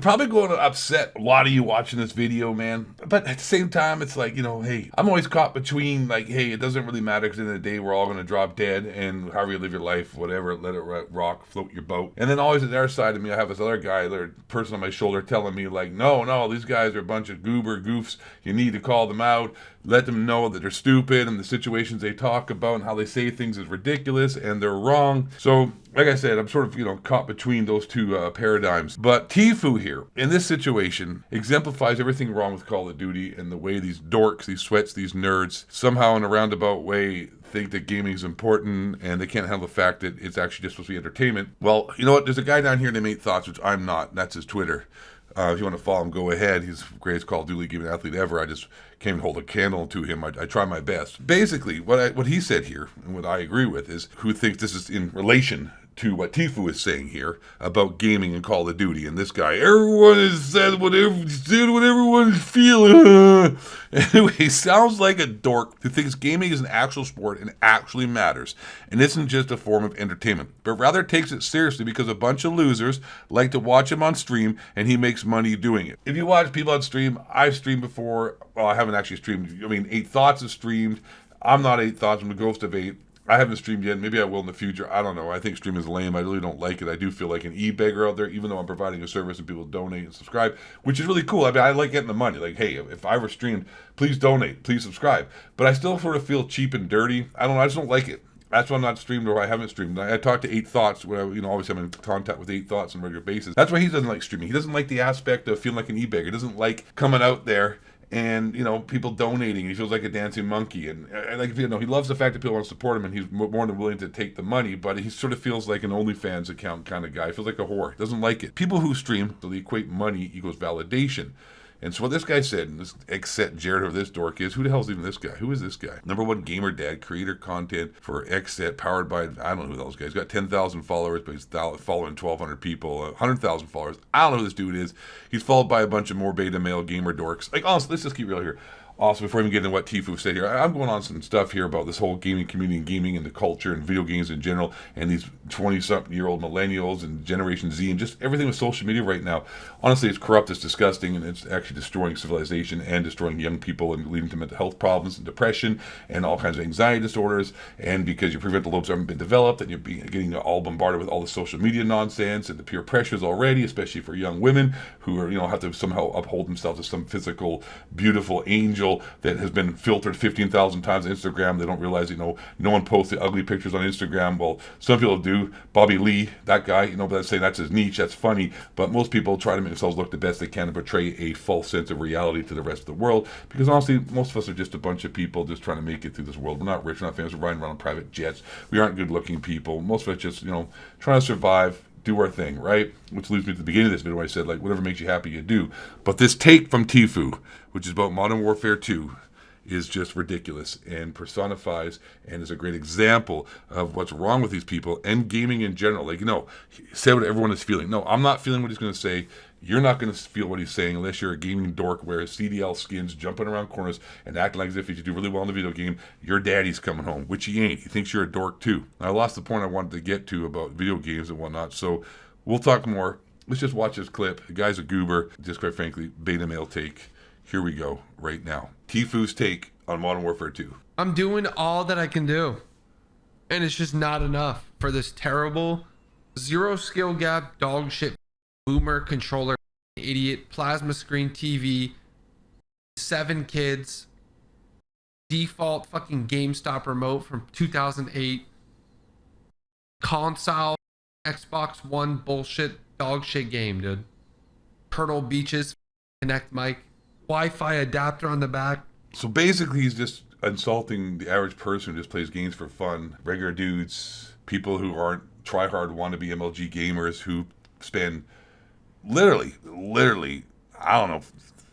probably going to upset a lot of you watching this video, man. But at the same time, it's like, hey, I'm always caught between like, hey, it doesn't really matter because at the end of the day, we're all going to drop dead, and however you live your life, whatever, let it rock, float your boat. And then always on the other side of me, I have this other guy, other person on my shoulder telling me like, no, these guys are a bunch of goofs. You need to call them out. Let them know that they're stupid and the situations they talk about and how they say things is ridiculous and they're wrong. So, like I said, I'm sort of, caught between those two paradigms. But Tfue here, in this situation, exemplifies everything wrong with Call of Duty and the way these dorks, these sweats, these nerds, somehow in a roundabout way think that gaming is important and they can't handle the fact that it's actually just supposed to be entertainment. Well, you know what? There's a guy down here named 8 Thoughts, which I'm not, and that's his Twitter. If you want to follow him, go ahead. He's the greatest Call of Duty gaming athlete ever. I just can't even hold a candle to him. I try my best. Basically, what he said here, and what I agree with, is who thinks this is in relation to what Tfue is saying here about gaming and Call of Duty. And this guy, everyone has said what everyone's feeling. Anyway, sounds like a dork who thinks gaming is an actual sport and actually matters and isn't just a form of entertainment, but rather takes it seriously because a bunch of losers like to watch him on stream and he makes money doing it. If you watch people on stream, I've streamed before. Well, I haven't actually streamed. 8 Thoughts has streamed. I'm not 8 Thoughts. I'm the Ghost of 8. I haven't streamed yet. Maybe I will in the future. I don't know. I think streaming is lame. I really don't like it. I do feel like an e-beggar out there, even though I'm providing a service and people donate and subscribe, which is really cool. I mean, I like getting the money. Like, hey, if I ever streamed, please donate, please subscribe. But I still sort of feel cheap and dirty. I don't know. I just don't like it. That's why I'm not streamed or I haven't streamed. I talked to 8 Thoughts when obviously I'm in contact with 8 Thoughts on a regular basis. That's why he doesn't like streaming. He doesn't like the aspect of feeling like an e-beggar. He doesn't like coming out there and people donating. He feels like a dancing monkey, and like he loves the fact that people want to support him, and he's more than willing to take the money. But he sort of feels like an OnlyFans account kind of guy. He feels like a whore. Doesn't like it. People who stream, so they equate money equals validation. And so what this guy said, and this Xset Jared or this dork is, who the hell is even this guy? Who is this guy? #1 gamer dad, creator content for Xset, powered by, I don't know who those guys. He's got 10,000 followers, but he's following 1,200 people, 100,000 followers. I don't know who this dude is. He's followed by a bunch of more beta male gamer dorks. Like, honestly, let's just keep real here. Also, before I even get into what Tfue said here, I'm going on some stuff here about this whole gaming community and gaming and the culture and video games in general and these 20-something-year-old millennials and Generation Z and just everything with social media right now. Honestly, it's corrupt, it's disgusting, and it's actually destroying civilization and destroying young people and leading to mental health problems and depression and all kinds of anxiety disorders. And because your prefrontal lobes haven't been developed and you're getting all bombarded with all the social media nonsense and the peer pressures already, especially for young women who are, have to somehow uphold themselves as some physical, beautiful angel that has been filtered 15,000 times on Instagram. They don't realize, no one posts the ugly pictures on Instagram. Well, some people do. Bobby Lee, that guy, but I'm saying that's his niche. That's funny. But most people try to make themselves look the best they can and portray a false sense of reality to the rest of the world. Because honestly, most of us are just a bunch of people just trying to make it through this world. We're not rich, we're not famous, we're riding around on private jets. We aren't good-looking people. Most of us just, trying to survive, do our thing, right? Which leads me to the beginning of this video where I said, whatever makes you happy, you do. But this take from Tfue, which is about Modern Warfare 2, is just ridiculous and personifies and is a great example of what's wrong with these people and gaming in general. Say what everyone is feeling. No, I'm not feeling what he's going to say. You're not going to feel what he's saying unless you're a gaming dork wearing CDL skins, jumping around corners, and acting like as if you do really well in the video game, your daddy's coming home, which he ain't. He thinks you're a dork too. I lost the point I wanted to get to about video games and whatnot, so we'll talk more. Let's just watch this clip. The guy's a goober, just quite frankly, beta male take. Here we go, right now. Tfue's take on Modern Warfare 2. I'm doing all that I can do, and it's just not enough for this terrible, zero skill gap, dog shit, boomer controller, idiot, plasma screen TV, 7 kids, default fucking GameStop remote from 2008, console, Xbox One bullshit, dog shit game, dude. Turtle Beaches, Connect mic, Wi-Fi adapter on the back. So basically, he's just insulting the average person who just plays games for fun. Regular dudes, people who aren't try-hard wannabe MLG gamers who spend literally, I don't know,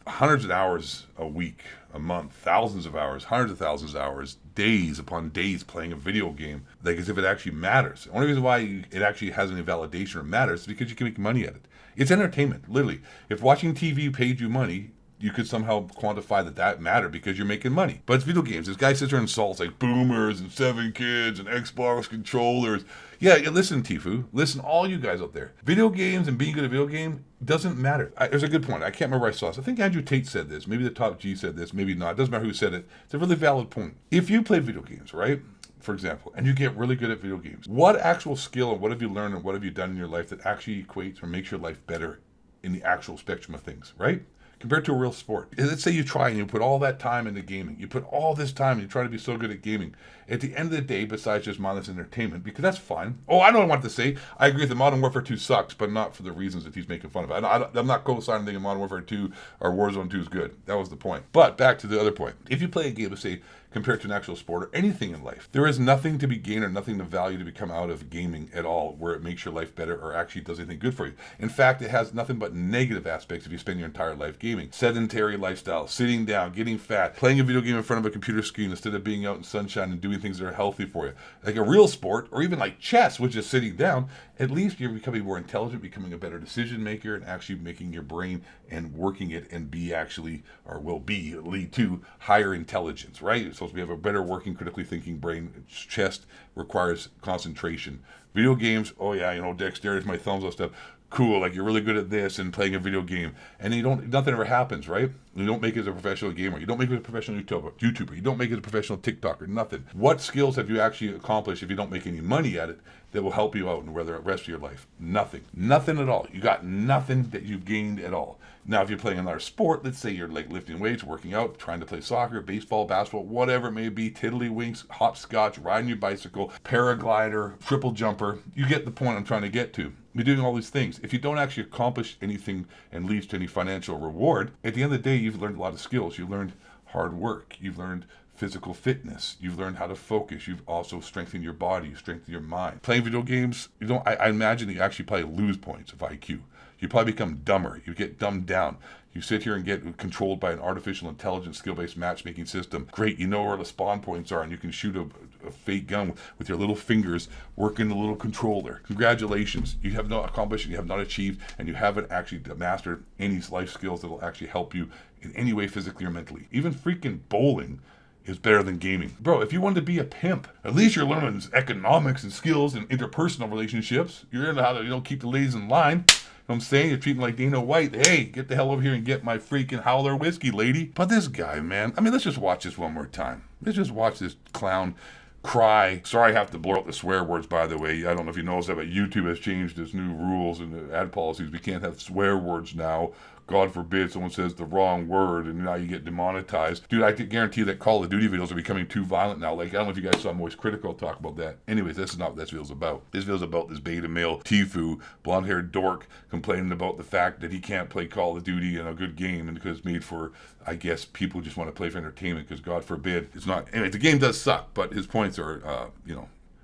hundreds of hours a week, a month, thousands of hours, hundreds of thousands of hours, days upon days playing a video game, as if it actually matters. The only reason why it actually has any validation or matters is because you can make money at it. It's entertainment, literally. If watching TV paid you money, you could somehow quantify that mattered because you're making money. But it's video games. This guy sits there and insults like boomers and 7 kids and Xbox controllers. Yeah, listen, Tfue. Listen, all you guys out there. Video games and being good at video game doesn't matter. There's a good point. I can't remember where I saw this. I think Andrew Tate said this. Maybe the Top G said this. Maybe not. It doesn't matter who said it. It's a really valid point. If you play video games, right? For example, and you get really good at video games, what actual skill and what have you learned and what have you done in your life that actually equates or makes your life better in the actual spectrum of things, right? Compared to a real sport. Let's say you try and you put all that time into gaming. You put all this time and you try to be so good at gaming. At the end of the day, besides just mindless entertainment, because that's fine. Oh, I know what I want to say. I agree that Modern Warfare 2 sucks, but not for the reasons that he's making fun of it. I'm not co-signing thinking Modern Warfare 2 or Warzone 2 is good. That was the point. But back to the other point. If you play a game, let's say, compared to an actual sport or anything in life, there is nothing to be gained or nothing to value to become out of gaming at all where it makes your life better or actually does anything good for you. In fact, it has nothing but negative aspects if you spend your entire life gaming. Sedentary lifestyle, sitting down, getting fat, playing a video game in front of a computer screen instead of being out in sunshine and doing things that are healthy for you. Like a real sport, or even like chess, which is sitting down, at least you're becoming more intelligent, becoming a better decision maker, and actually making your brain and working it and be actually, or will be, lead to higher intelligence, right? It's supposed to have a better working, critically thinking brain. Chess requires concentration. Video games, oh yeah, dexterity, my thumbs and stuff. Cool, like you're really good at this and playing a video game, and nothing ever happens, right? You don't make it as a professional gamer. You don't make it as a professional YouTuber. You don't make it as a professional TikToker. Nothing. What skills have you actually accomplished if you don't make any money at it that will help you out in the rest of your life? Nothing. Nothing at all. You got nothing that you've gained at all. Now, if you're playing another sport, let's say you're like lifting weights, working out, trying to play soccer, baseball, basketball, whatever it may be, tiddlywinks, hopscotch, riding your bicycle, paraglider, triple jumper, you get the point I'm trying to get to. You're doing all these things. If you don't actually accomplish anything and leads to any financial reward, at the end of the day, you've learned a lot of skills. You've learned hard work. You've learned physical fitness. You've learned how to focus. You've also strengthened your body. You've strengthened your mind. Playing video games, I imagine that you actually probably lose points of IQ. You probably become dumber. You get dumbed down. You sit here and get controlled by an artificial intelligence skill-based matchmaking system. Great, you know where the spawn points are and you can shoot a fake gun with your little fingers working the little controller. Congratulations. You have not accomplished, you have not achieved, and you haven't actually mastered any life skills that will actually help you in any way physically or mentally. Even freaking bowling is better than gaming. Bro, if you wanted to be a pimp, at least you're learning economics and skills and interpersonal relationships. You're learning how to keep the ladies in line. You know what I'm saying? You're treating like Dana White. Hey, get the hell over here and get my freaking howler whiskey, lady. But this guy, man, let's just watch this one more time. Let's just watch this clown cry. Sorry, I have to blur out the swear words, by the way. I don't know if you noticed that, but YouTube has changed its new rules and the ad policies. We can't have swear words now. God forbid someone says the wrong word and now you get demonetized. Dude, I can guarantee that Call of Duty videos are becoming too violent now. Like, I don't know if you guys saw I'm always critical talk about that. Anyways, this is not what this video's about. This video's about this beta male Tfue, blonde-haired dork, complaining about the fact that he can't play Call of Duty in a good game and because it's made for, I guess, people just want to play for entertainment because God forbid it's not. Anyway, the game does suck, but his points are,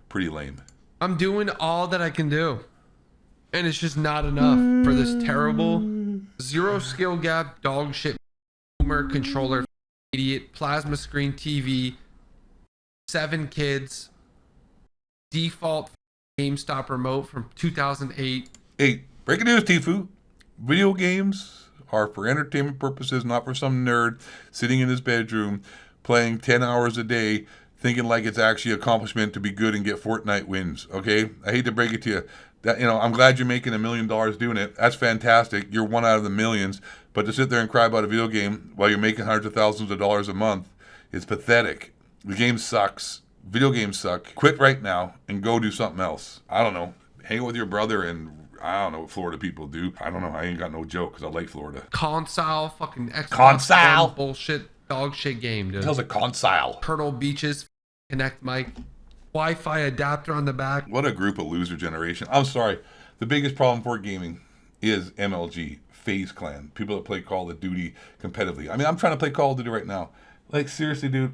pretty lame. I'm doing all that I can do, and it's just not enough for this terrible zero skill gap dog shit boomer controller idiot plasma screen TV, 7 kids, default GameStop remote from 2008. Hey, breaking news, Tfue. Video games are for entertainment purposes, not for some nerd sitting in his bedroom playing 10 hours a day thinking like it's actually accomplishment to be good and get Fortnite wins, okay? I hate to break it to you. That, I'm glad you're making $1 million doing it. That's fantastic. You're one out of the millions. But to sit there and cry about a video game while you're making hundreds of thousands of dollars a month is pathetic. The game sucks. Video games suck. Quit right now and go do something else. I don't know. Hang out with your brother and I don't know what Florida people do. I don't know. I ain't got no joke because I like Florida. Console, fucking Xbox Console. One bullshit dog shit game, dude. Tells a console. Turtle Beaches, Connect mic, Wi-Fi adapter on the back. What a group of loser generation. I'm sorry. The biggest problem for gaming is MLG, FaZe Clan, people that play Call of Duty competitively. I'm trying to play Call of Duty right now. Like, seriously, dude,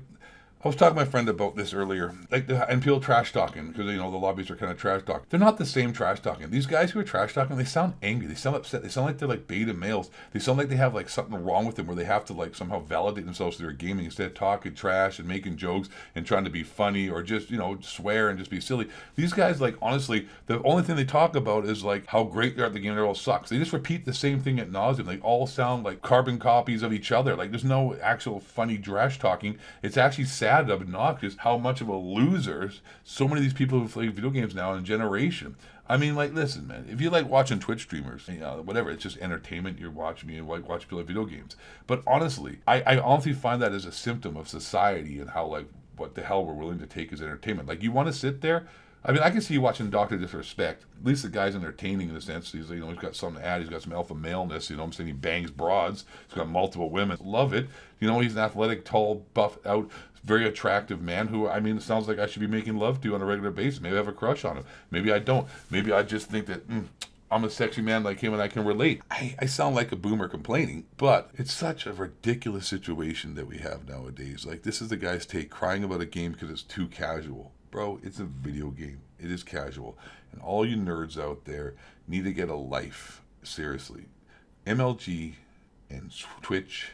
I was talking to my friend about this earlier, and people trash talking because the lobbies are kind of trash talk. They're not the same trash talking. These guys who are trash talking, they sound angry, they sound upset, they sound like they're like beta males. They sound like they have like something wrong with them where they have to like somehow validate themselves through their gaming instead of talking trash and making jokes and trying to be funny or just swear and just be silly. These guys, like, honestly, the only thing they talk about is like how great they are at the game. They all sucks. They just repeat the same thing ad nauseum. They all sound like carbon copies of each other. Like, there's no actual funny trash talking. It's actually sad, obnoxious how much of a losers so many of these people who play video games now in a generation. I mean, like, listen, man, if you like watching Twitch streamers, whatever, it's just entertainment. You're watching me and watch people play video games. But honestly, I honestly find that as a symptom of society and how, like, what the hell we're willing to take as entertainment. Like, you want to sit there? I mean, I can see you watching Dr. Disrespect. At least the guy's entertaining in the sense he's got something to add. He's got some alpha maleness. I'm saying he bangs broads. He's got multiple women. Love it. He's an athletic, tall, buff out, very attractive man who, I mean, it sounds like I should be making love to on a regular basis. Maybe I have a crush on him. Maybe I don't. Maybe I just think that I'm a sexy man like him and I can relate. I sound like a boomer complaining, but it's such a ridiculous situation that we have nowadays. Like, this is the guy's take, crying about a game because it's too casual. Bro, it's a video game. It is casual. And all you nerds out there need to get a life. Seriously. MLG and Twitch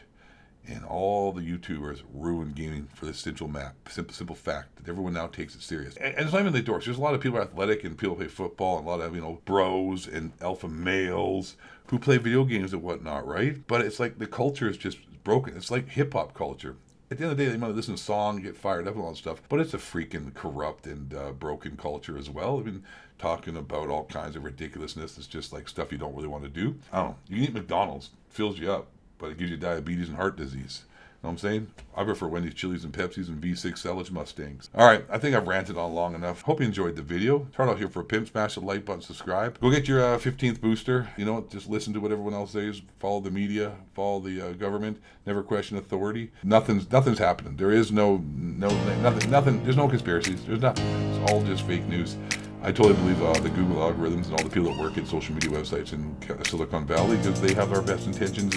and all the YouTubers ruin gaming for the simple fact that everyone now takes it serious. And it's not even the dorks. There's a lot of people who are athletic and people play football and a lot of, bros and alpha males who play video games and whatnot, right? But it's like the culture is just broken. It's like hip-hop culture. At the end of the day, they might listen to a song, get fired up and all that stuff, but it's a freaking corrupt and broken culture as well. I mean, talking about all kinds of ridiculousness. It's just like stuff you don't really want to do. I don't know. You can eat McDonald's, fills you up, but it gives you diabetes and heart disease. You know what I'm saying? I prefer Wendy's, Chili's, and Pepsi's and V6 Selage Mustangs. All right, I think I've ranted on long enough. Hope you enjoyed the video. Turn out here for a pimp. Smash the like button, subscribe. Go get your 15th booster. Just listen to what everyone else says. Follow the media. Follow the government. Never question authority. Nothing's happening. There is nothing. There's no conspiracies. There's nothing. It's all just fake news. I totally believe the Google algorithms and all the people that work at social media websites in Silicon Valley because they have our best intentions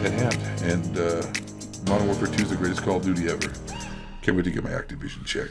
at hand. And Modern Warfare 2 is the greatest Call of Duty ever. Can't wait to get my Activision check.